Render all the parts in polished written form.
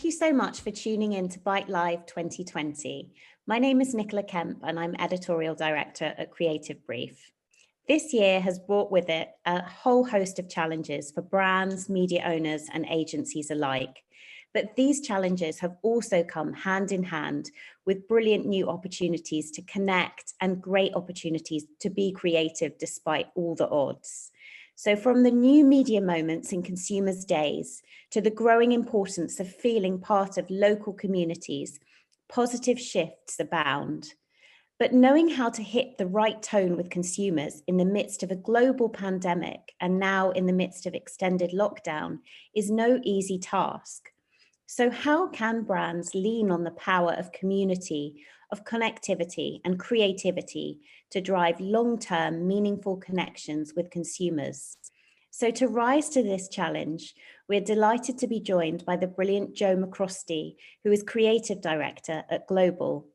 thank you so much for tuning in to Bite Live 2020. My name is Nicola Kemp and I'm Editorial Director at Creativebrief. This year has brought with it a whole host of challenges for brands, media owners and agencies alike. But these challenges have also come hand in hand with brilliant new opportunities to connect and great opportunities to be creative despite all the odds. So from the new media moments in consumers' days to the growing importance of feeling part of local communities, positive shifts abound. But knowing how to hit the right tone with consumers in the midst of a global pandemic and now in the midst of extended lockdown is no easy task. So how can brands lean on the power of community, of connectivity and creativity to drive long-term meaningful connections with consumers? So to rise to this challenge, we're delighted to be joined by the brilliant Jo McCrostie, who is Creative Director at Global.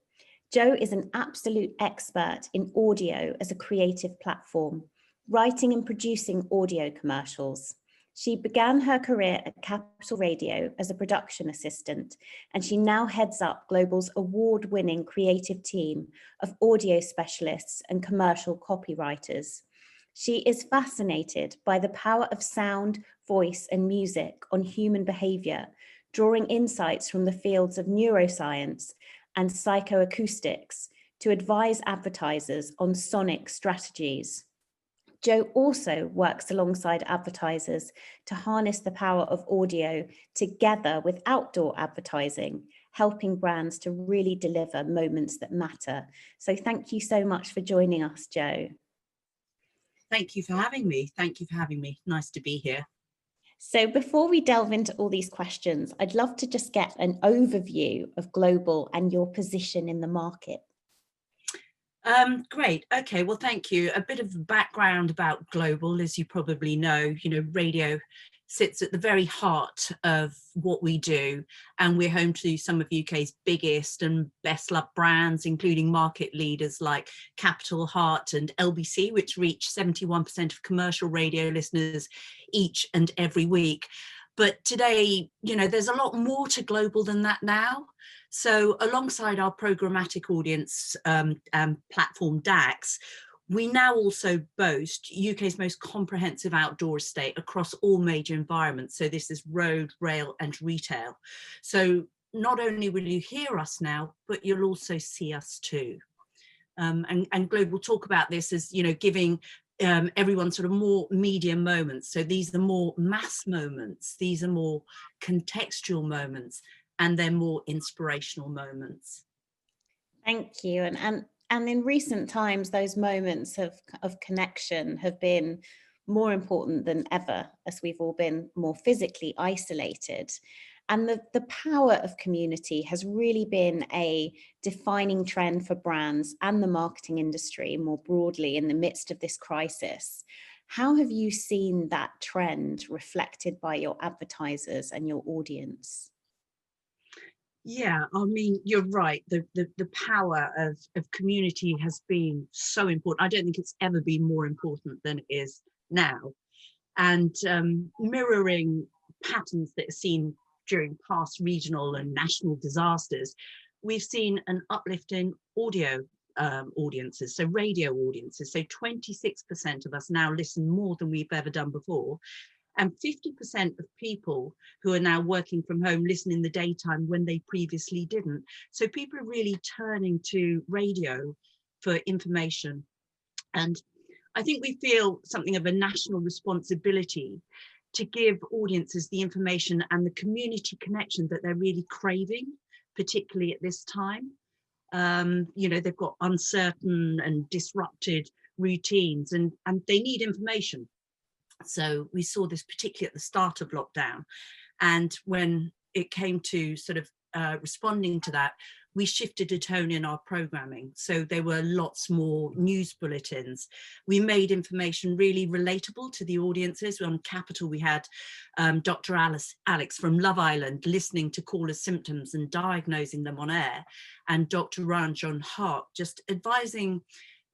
Jo is an absolute expert in audio as a creative platform, writing and producing audio commercials. She began her career at Capital Radio as a production assistant, and she now heads up Global's award-winning creative team of audio specialists and commercial copywriters. She is fascinated by the power of sound, voice, and music on human behavior, drawing insights from the fields of neuroscience and psychoacoustics to advise advertisers on sonic strategies. Jo also works alongside advertisers to harness the power of audio together with outdoor advertising, helping brands to really deliver moments that matter. So thank you so much for joining us, Jo. Thank you for having me. Thank you for having me. Nice to be here. So before we delve into all these questions, I'd love to just get an overview of Global and your position in the market. Great. Okay. Well, thank you. A bit of background about Global, as you probably know, radio sits at the very heart of what we do, and we're home to some of UK's biggest and best loved brands, including market leaders like Capital, Heart and LBC, which reach 71% of commercial radio listeners each and every week. But today, there's a lot more to Global than that now. So alongside our programmatic audience platform DAX, we now also boast UK's most comprehensive outdoor estate across all major environments. So this is road, rail and retail. So not only will you hear us now, but you'll also see us too. And Global will talk about this as, giving everyone sort of more media moments. So these are more mass moments. These are more contextual moments, and they're more inspirational moments. Thank you. And in recent times, those moments of connection have been more important than ever, as we've all been more physically isolated. And the power of community has really been a defining trend for brands and the marketing industry more broadly in the midst of this crisis. How have you seen that trend reflected by your advertisers and your audience? Yeah, I mean, you're right. The power of community has been so important. I don't think it's ever been more important than it is now. And mirroring patterns that are seen during past regional and national disasters, we've seen an uplift in audio audiences, so radio audiences. So 26% of us now listen more than we've ever done before. And 50% of people who are now working from home listen in the daytime when they previously didn't. So people are really turning to radio for information. And I think we feel something of a national responsibility to give audiences the information and the community connection that they're really craving, particularly at this time. They've got uncertain and disrupted routines and they need information. So we saw this particularly at the start of lockdown. And when it came to sort of responding to that, we shifted a tone in our programming. So there were lots more news bulletins. We made information really relatable to the audiences. On Capital, we had Dr. Alex from Love Island listening to callers' symptoms and diagnosing them on air. And Dr. Ranj on Heart just advising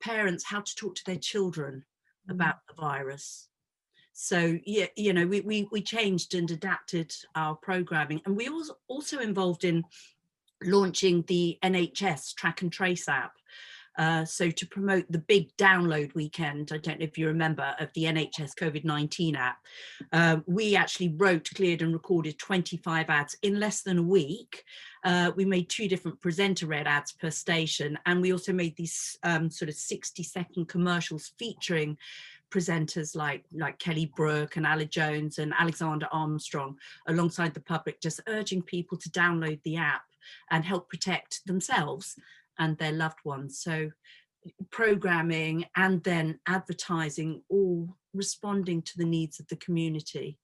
parents how to talk to their children about the virus. So yeah, you know, we changed and adapted our programming, and we was also involved in launching the NHS Track and Trace app. So to promote the big download weekend, I don't know if you remember, of the NHS COVID-19 app, we actually wrote, cleared and recorded 25 ads in less than a week. We made 2 different presenter-read ads per station, and we also made these sort of 60-second commercials featuring presenters like Kelly Brook and Ali Jones and Alexander Armstrong alongside the public, just urging people to download the app and help protect themselves and their loved ones. So programming and then advertising, all responding to the needs of the community.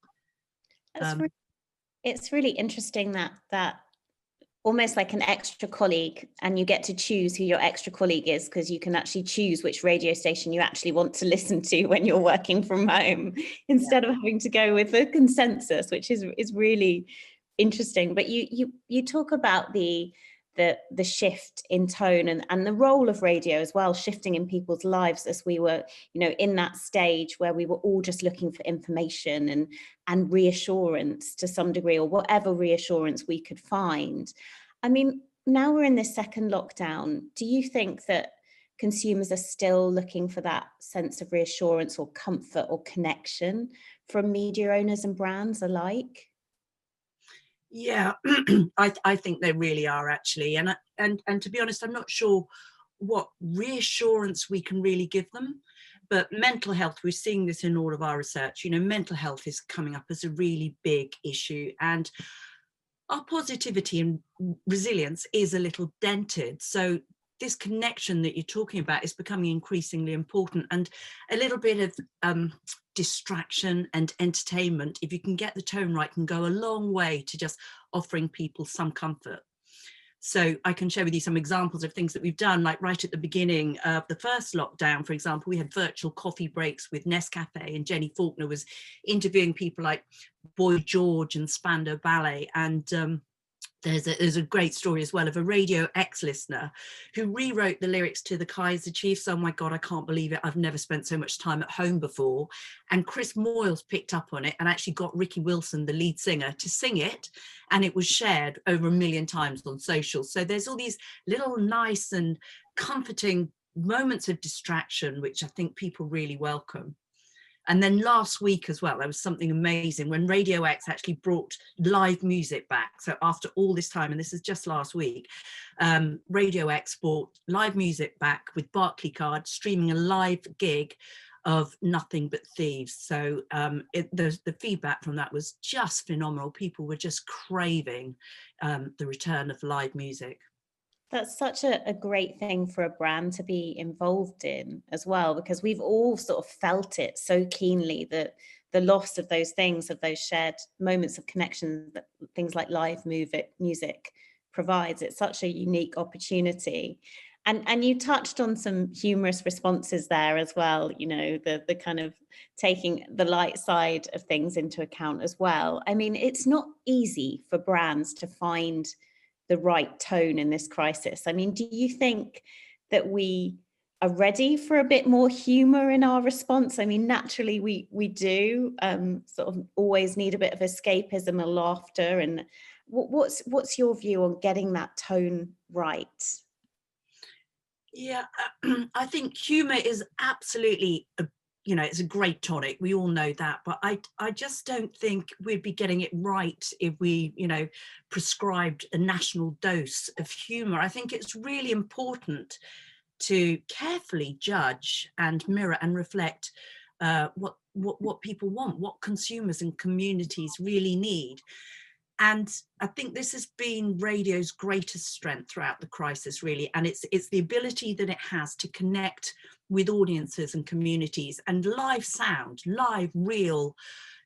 It's really interesting that almost like an extra colleague, and you get to choose who your extra colleague is, because you can actually choose which radio station you actually want to listen to when you're working from home, instead of having to go with a consensus, which is really interesting. But you talk about the shift in tone and the role of radio as well, shifting in people's lives, as we were, you know, in that stage where we were all just looking for information and reassurance to some degree, or whatever reassurance we could find. I mean, now we're in this second lockdown. Do you think that consumers are still looking for that sense of reassurance or comfort or connection from media owners and brands alike? Yeah, I think they really are, actually, and to be honest, I'm not sure what reassurance we can really give them. But mental health, we're seeing this in all of our research, you know, mental health is coming up as a really big issue, and our positivity and resilience is a little dented. So this connection that you're talking about is becoming increasingly important, and a little bit of distraction and entertainment, if you can get the tone right, can go a long way to just offering people some comfort. So I can share with you some examples of things that we've done, like right at the beginning of the first lockdown, for example, we had virtual coffee breaks with Nescafe, and Jenny Faulkner was interviewing people like Boy George and Spandau Ballet. And there's a great story as well of a Radio X listener who rewrote the lyrics to the Kaiser Chiefs. Oh my God, I can't believe it. I've never spent so much time at home before. And Chris Moyles picked up on it and actually got Ricky Wilson, the lead singer, to sing it. And it was shared over 1 million times on social. So there's all these little nice and comforting moments of distraction, which I think people really welcome. And then last week as well, there was something amazing when Radio X actually brought live music back. So after all this time, and this is just last week, Radio X brought live music back with Barclaycard, streaming a live gig of Nothing But Thieves. So the feedback from that was just phenomenal. People were just craving the return of live music. That's such a great thing for a brand to be involved in as well, because we've all sort of felt it so keenly, that the loss of those things, of those shared moments of connection that things like live music provides. It's such a unique opportunity. And you touched on some humorous responses there as well, you know, the kind of taking the light side of things into account as well. I mean, it's not easy for brands to find the right tone in this crisis. I mean, do you think that we are ready for a bit more humor in our response? I mean, naturally we do sort of always need a bit of escapism and laughter. And what's your view on getting that tone right? Yeah, I think humor is absolutely it's a great tonic. We all know that, but I just don't think we'd be getting it right if we, prescribed a national dose of humor. I think it's really important to carefully judge and mirror and reflect what people want, what consumers and communities really need. And I think this has been radio's greatest strength throughout the crisis, really. And it's the ability that it has to connect with audiences and communities, and live sound, live, real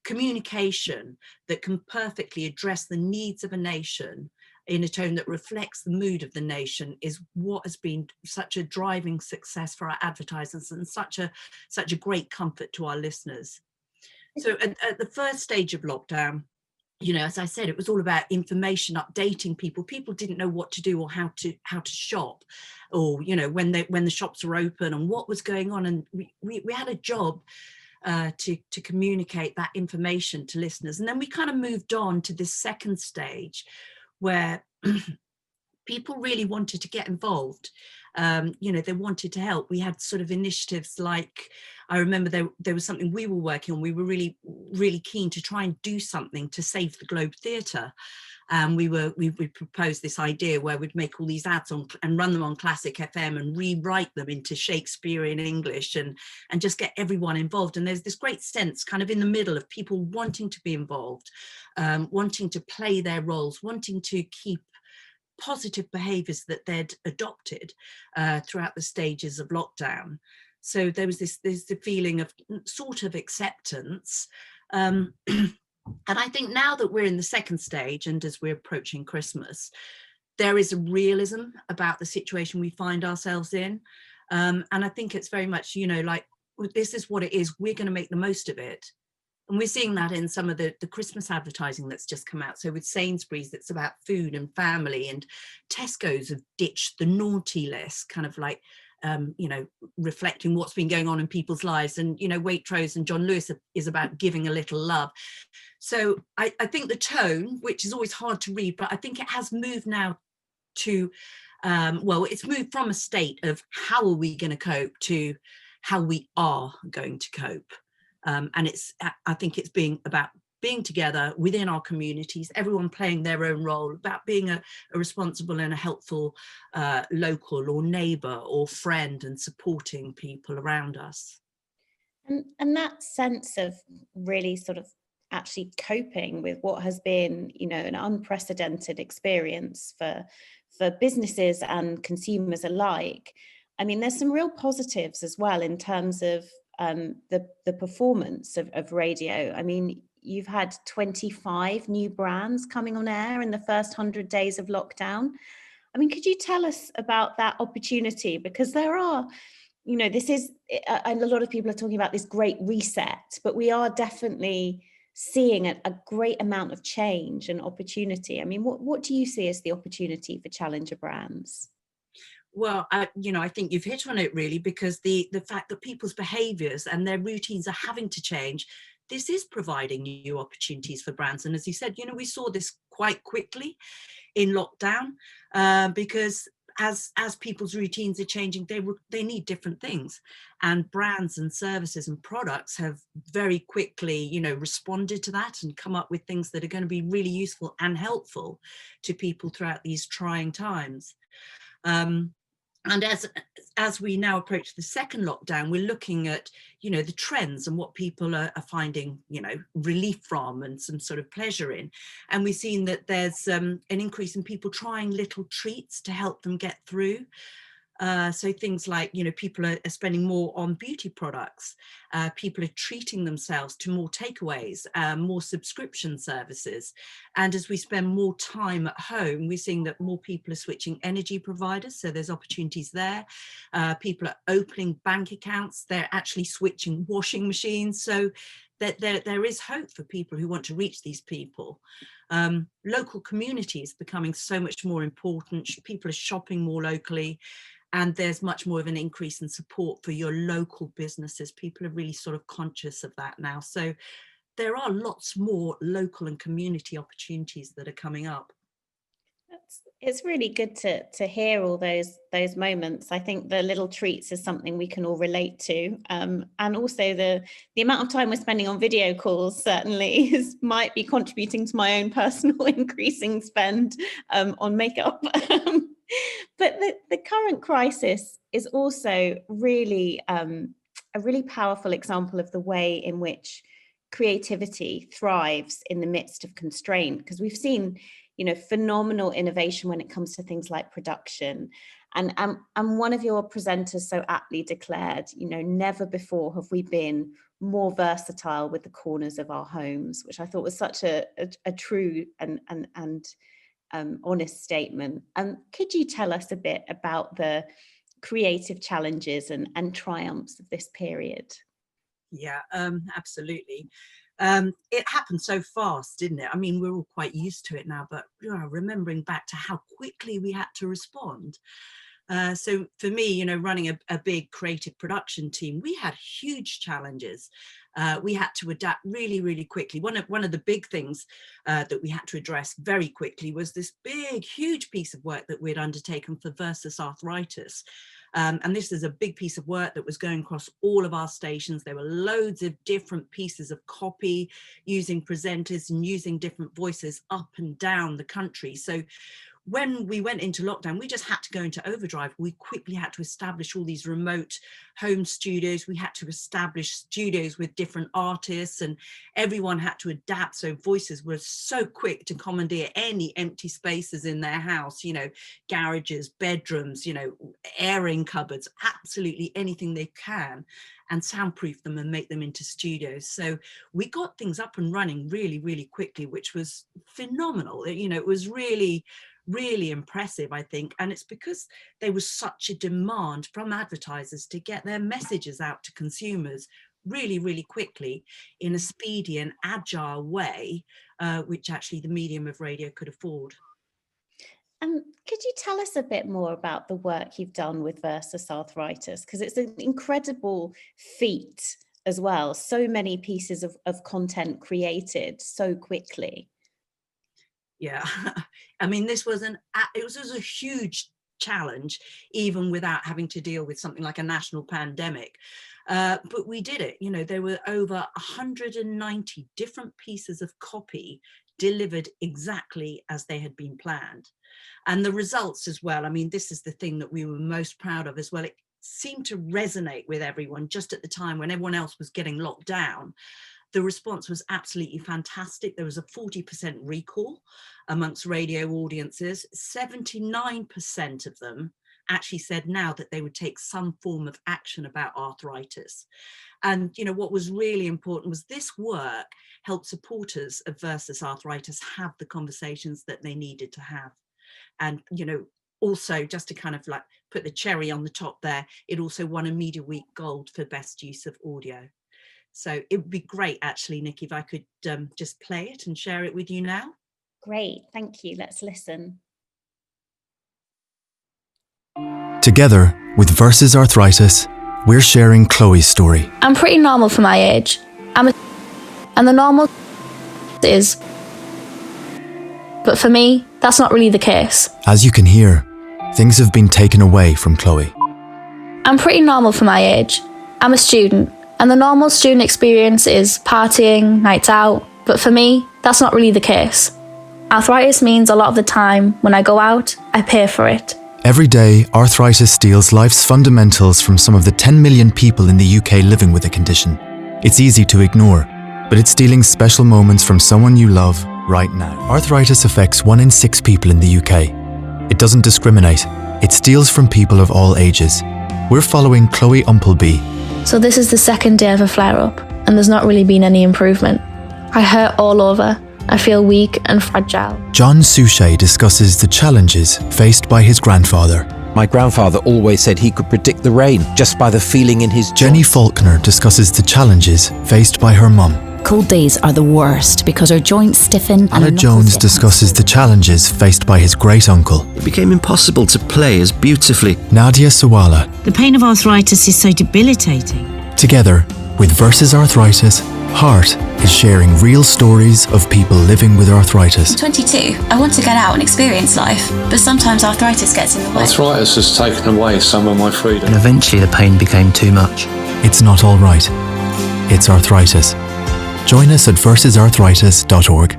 communication that can perfectly address the needs of a nation in a tone that reflects the mood of the nation is what has been such a driving success for our advertisers, and such a great comfort to our listeners. So at the first stage of lockdown, as I said, it was all about information, updating people. People didn't know what to do or how to shop, or when the shops were open and what was going on. And we had a job to communicate that information to listeners. And then we kind of moved on to this second stage where people really wanted to get involved. They wanted to help. We had sort of initiatives like, I remember there was something we were working on. We were really, really keen to try and do something to save the Globe Theatre. We proposed this idea where we'd make all these ads on and run them on Classic FM and rewrite them into Shakespearean English and just get everyone involved. And there's this great sense kind of in the middle of people wanting to be involved, wanting to play their roles, wanting to keep positive behaviours that they'd adopted throughout the stages of lockdown. So there's the feeling of sort of acceptance. And I think now that we're in the second stage and as we're approaching Christmas, there is a realism about the situation we find ourselves in. And I think it's very much, like, this is what it is. We're going to make the most of it. And we're seeing that in some of the Christmas advertising that's just come out. So with Sainsbury's, it's about food and family, and Tesco's have ditched the naughty list, kind of like, reflecting what's been going on in people's lives. And, Waitrose and John Lewis is about giving a little love. So I think the tone, which is always hard to read, but I think it has moved now to, it's moved from a state of how are we going to cope to how we are going to cope. And I think it's about being together within our communities, everyone playing their own role, about being a responsible and a helpful local or neighbour or friend, and supporting people around us. And that sense of really sort of actually coping with what has been, an unprecedented experience for businesses and consumers alike. I mean, there's some real positives as well in terms of the performance of radio. I mean, you've had 25 new brands coming on air in the first 100 days of lockdown. I mean, could you tell us about that opportunity? Because there are, this is, a lot of people are talking about this great reset, but we are definitely seeing a great amount of change and opportunity. I mean, what do you see as the opportunity for challenger brands? Well, I think you've hit on it really, because the fact that people's behaviours and their routines are having to change, this is providing new opportunities for brands. And as you said, we saw this quite quickly in lockdown, because as people's routines are changing, they need different things, and brands and services and products have very quickly responded to that and come up with things that are going to be really useful and helpful to people throughout these trying times. And as we now approach the second lockdown, we're looking at, the trends and what people are finding, relief from and some sort of pleasure in. And we've seen that there's an increase in people trying little treats to help them get through. So things like, people are spending more on beauty products. People are treating themselves to more takeaways, more subscription services. And as we spend more time at home, we're seeing that more people are switching energy providers. So there's opportunities there. People are opening bank accounts. They're actually switching washing machines. So that there is hope for people who want to reach these people. Local communities becoming so much more important. People are shopping more locally. And there's much more of an increase in support for your local businesses. People are really sort of conscious of that now. So there are lots more local and community opportunities that are coming up. It's really good to hear all those moments. I think the little treats is something we can all relate to, and also the amount of time we're spending on video calls certainly might be contributing to my own personal increasing spend on makeup. But the current crisis is also really a really powerful example of the way in which creativity thrives in the midst of constraint, because we've seen phenomenal innovation when it comes to things like production. And one of your presenters so aptly declared, never before have we been more versatile with the corners of our homes, which I thought was such a true and honest statement. Could you tell us a bit about the creative challenges and triumphs of this period? Yeah, absolutely. It happened so fast, didn't it? I mean, we're all quite used to it now, but remembering back to how quickly we had to respond. So for me, running a big creative production team, we had huge challenges. We had to adapt really, really quickly. One of the big things that we had to address very quickly was this big, huge piece of work that we'd undertaken for Versus Arthritis. And this is a big piece of work that was going across all of our stations. There were loads of different pieces of copy using presenters and using different voices up and down the country. So when we went into lockdown, we just had to go into overdrive. We quickly had to establish all these remote home studios. We had to establish studios with different artists, and everyone had to adapt. So voices were so quick to commandeer any empty spaces in their house, garages, bedrooms, airing cupboards, absolutely anything they can, and soundproof them and make them into studios. So we got things up and running really, really quickly, which was phenomenal. It was really impressive, I think. And it's because there was such a demand from advertisers to get their messages out to consumers really, really quickly in a speedy and agile way, which actually the medium of radio could afford. Could you tell us a bit more about the work you've done with Versus Arthritis? Because it's an incredible feat as well. So many pieces of content created so quickly. Yeah, I mean, this was it was a huge challenge, even without having to deal with something like a national pandemic. But we did it. There were over 190 different pieces of copy delivered exactly as they had been planned. And the results as well. I mean, this is the thing that we were most proud of as well. It seemed to resonate with everyone just at the time when everyone else was getting locked down. The response was absolutely fantastic. There was a 40% recall amongst radio audiences. 79% of them actually said now that they would take some form of action about arthritis. And, what was really important was this work helped supporters of Versus Arthritis have the conversations that they needed to have. And, also just to kind of like put the cherry on the top there, it also won a Media Week Gold for best use of audio. So it would be great, actually, Nick, if I could just play it and share it with you now. Great, thank you. Let's listen. Together with Versus Arthritis, we're sharing Chloe's story. I'm pretty normal for my age. And the normal is, but for me, that's not really the case. As you can hear, things have been taken away from Chloe. I'm pretty normal for my age. I'm a student. And the normal student experience is partying, nights out, but for me, that's not really the case. Arthritis means a lot of the time, when I go out, I pay for it. Every day, arthritis steals life's fundamentals from some of the 10 million people in the UK living with the condition. It's easy to ignore, but it's stealing special moments from someone you love right now. Arthritis affects 1 in 6 people in the UK. It doesn't discriminate. It steals from people of all ages. We're following Chloe Umpleby. So this is the second day of a flare-up, and there's not really been any improvement. I hurt all over. I feel weak and fragile. John Suchet discusses the challenges faced by his grandfather. My grandfather always said he could predict the rain just by the feeling in his joints. Jenny Faulkner discusses the challenges faced by her mum. Cold days are the worst because her joints stiffen. Anna Jones discusses the challenges faced by his great-uncle. It became impossible to play as beautifully. Nadia Sawala. The pain of arthritis is so debilitating. Together, with Versus Arthritis, Heart is sharing real stories of people living with arthritis. I'm 22. I want to get out and experience life, but sometimes arthritis gets in the way. Arthritis has taken away some of my freedom. And eventually the pain became too much. It's not all right. It's arthritis. Join us at versusarthritis.org.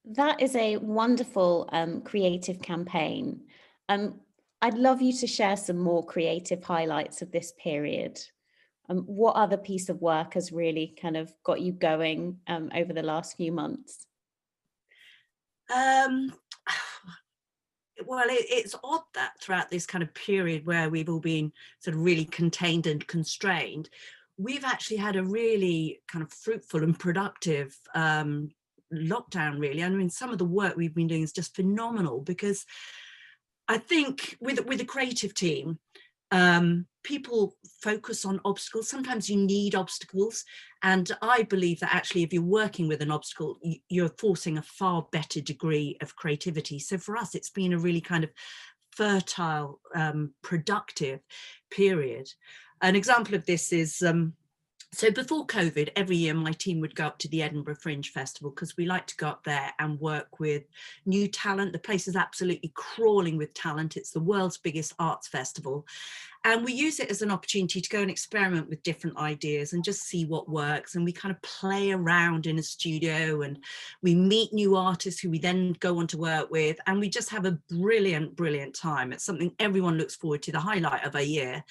That is a wonderful creative campaign. I'd love you to share some more creative highlights of this period. What other piece of work has really kind of got you going over the last few months? Well, it's odd that throughout this kind of period where we've all been sort of really contained and constrained, we've actually had a really kind of fruitful and productive lockdown, really. I mean, some of the work we've been doing is just phenomenal, because I think with the creative team, People focus on obstacles. Sometimes you need obstacles. And I believe that actually, if you're working with an obstacle, you're forcing a far better degree of creativity. So for us, it's been a really kind of fertile, productive period. An example of this is, so before COVID, every year my team would go up to the Edinburgh Fringe Festival because we like to go up there and work with new talent. The place is absolutely crawling with talent. It's the world's biggest arts festival. And we use it as an opportunity to go and experiment with different ideas and just see what works. And we kind of play around in a studio and we meet new artists who we then go on to work with. And we just have a brilliant, brilliant time. It's something everyone looks forward to, the highlight of a year.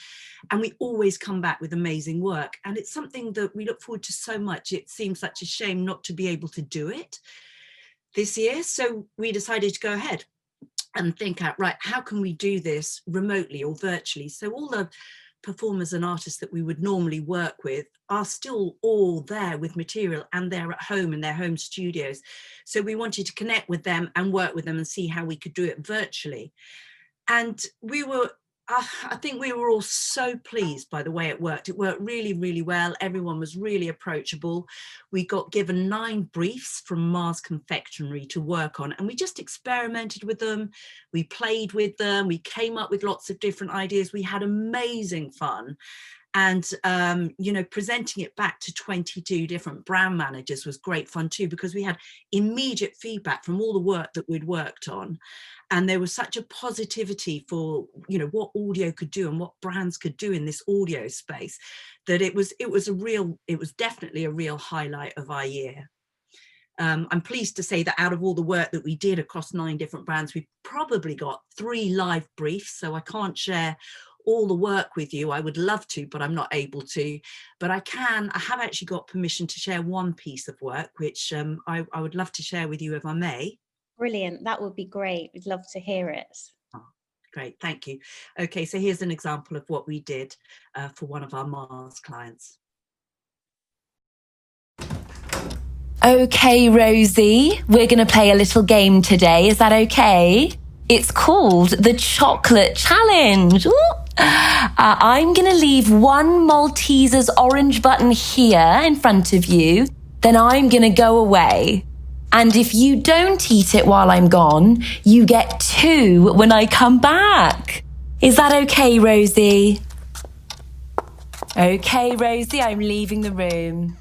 And we always come back with amazing work. And it's something that we look forward to so much. It seems such a shame not to be able to do it this year. So we decided to go ahead and think out, right, how can we do this remotely or virtually? So all the performers and artists that we would normally work with are still all there with material and they're at home in their home studios. So we wanted to connect with them and work with them and see how we could do it virtually. And I think we were all so pleased by the way it worked. It worked really, really well. Everyone was really approachable. We got given 9 briefs from Mars Confectionery to work on, and we just experimented with them. We played with them. We came up with lots of different ideas. We had amazing fun. And, presenting it back to 22 different brand managers was great fun too, because we had immediate feedback from all the work that we'd worked on. And there was such a positivity for, what audio could do and what brands could do in this audio space, that it was definitely a real highlight of our year. I'm pleased to say that out of all the work that we did across 9 different brands, we probably got 3 live briefs. So I can't share all the work with you. I would love to, but I'm not able to. But I have actually got permission to share one piece of work, which I would love to share with you if I may. Brilliant. That would be great. We'd love to hear it. Oh, great. Thank you. Okay, so here's an example of what we did for one of our Mars clients. Okay, Rosie, we're going to play a little game today. Is that okay? It's called the Chocolate Challenge. I'm going to leave one Malteser's orange button here in front of you. Then I'm going to go away. And if you don't eat it while I'm gone, you get 2 when I come back. Is that okay, Rosie? Okay, Rosie, I'm leaving the room.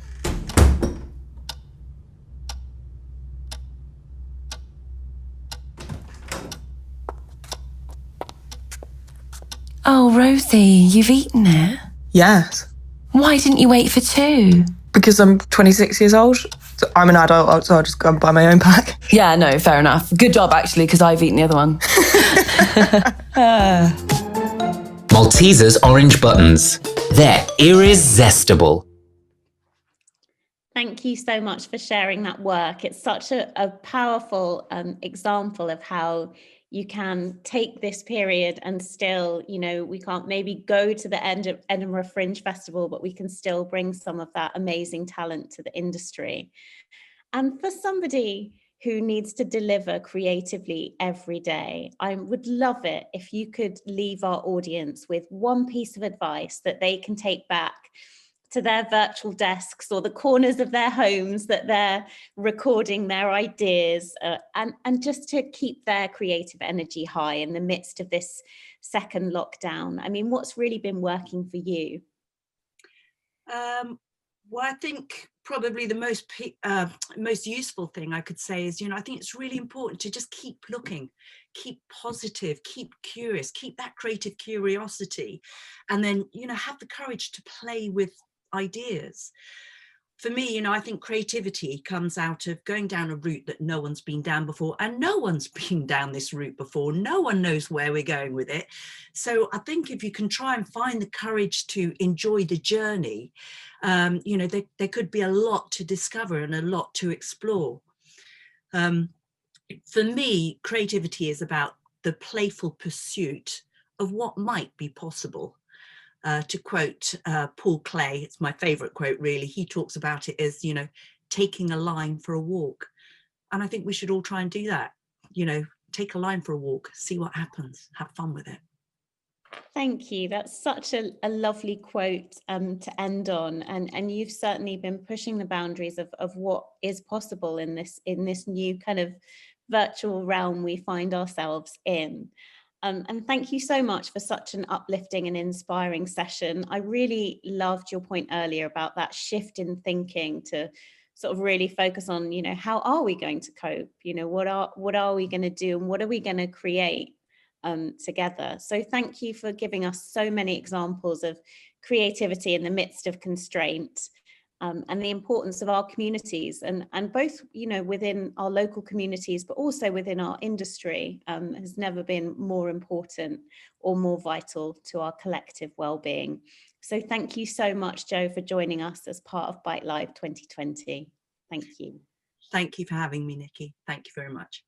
Oh, Rosie, you've eaten it? Yes. Why didn't you wait for 2? Because I'm 26 years old. So I'm an adult, so I'll just go and buy my own pack. Yeah, no, fair enough. Good job, actually, because I've eaten the other one. Malteser's orange buttons. They're irresistible. Thank you so much for sharing that work. It's such a powerful example of how you can take this period and still, we can't maybe go to the Edinburgh Fringe Festival, but we can still bring some of that amazing talent to the industry. And for somebody who needs to deliver creatively every day, I would love it if you could leave our audience with one piece of advice that they can take back to their virtual desks or the corners of their homes that they're recording their ideas and just to keep their creative energy high in the midst of this second lockdown. I mean, what's really been working for you? Well, I think probably the most useful thing I could say is, I think it's really important to just keep looking, keep positive, keep curious, keep that creative curiosity, and then, have the courage to play with ideas. For me, I think creativity comes out of going down a route that no one's been down before, and no one's been down this route before. No one knows where we're going with it. So I think if you can try and find the courage to enjoy the journey, there could be a lot to discover and a lot to explore. For me, creativity is about the playful pursuit of what might be possible. To quote Paul Clay, it's my favorite quote, really. He talks about it as, taking a line for a walk. And I think we should all try and do that. Take a line for a walk, see what happens, have fun with it. Thank you. That's such a lovely quote to end on, and you've certainly been pushing the boundaries of what is possible in this new kind of virtual realm we find ourselves in. And thank you so much for such an uplifting and inspiring session. I really loved your point earlier about that shift in thinking to sort of really focus on, how are we going to cope? What are we going to do, and what are we going to create together? So thank you for giving us so many examples of creativity in the midst of constraint, and the importance of our communities, and both within our local communities but also within our industry has never been more important or more vital to our collective well-being. So thank you so much, Jo, for joining us as part of Bite Live 2020. Thank you. Thank you for having me, Nikki. Thank you very much.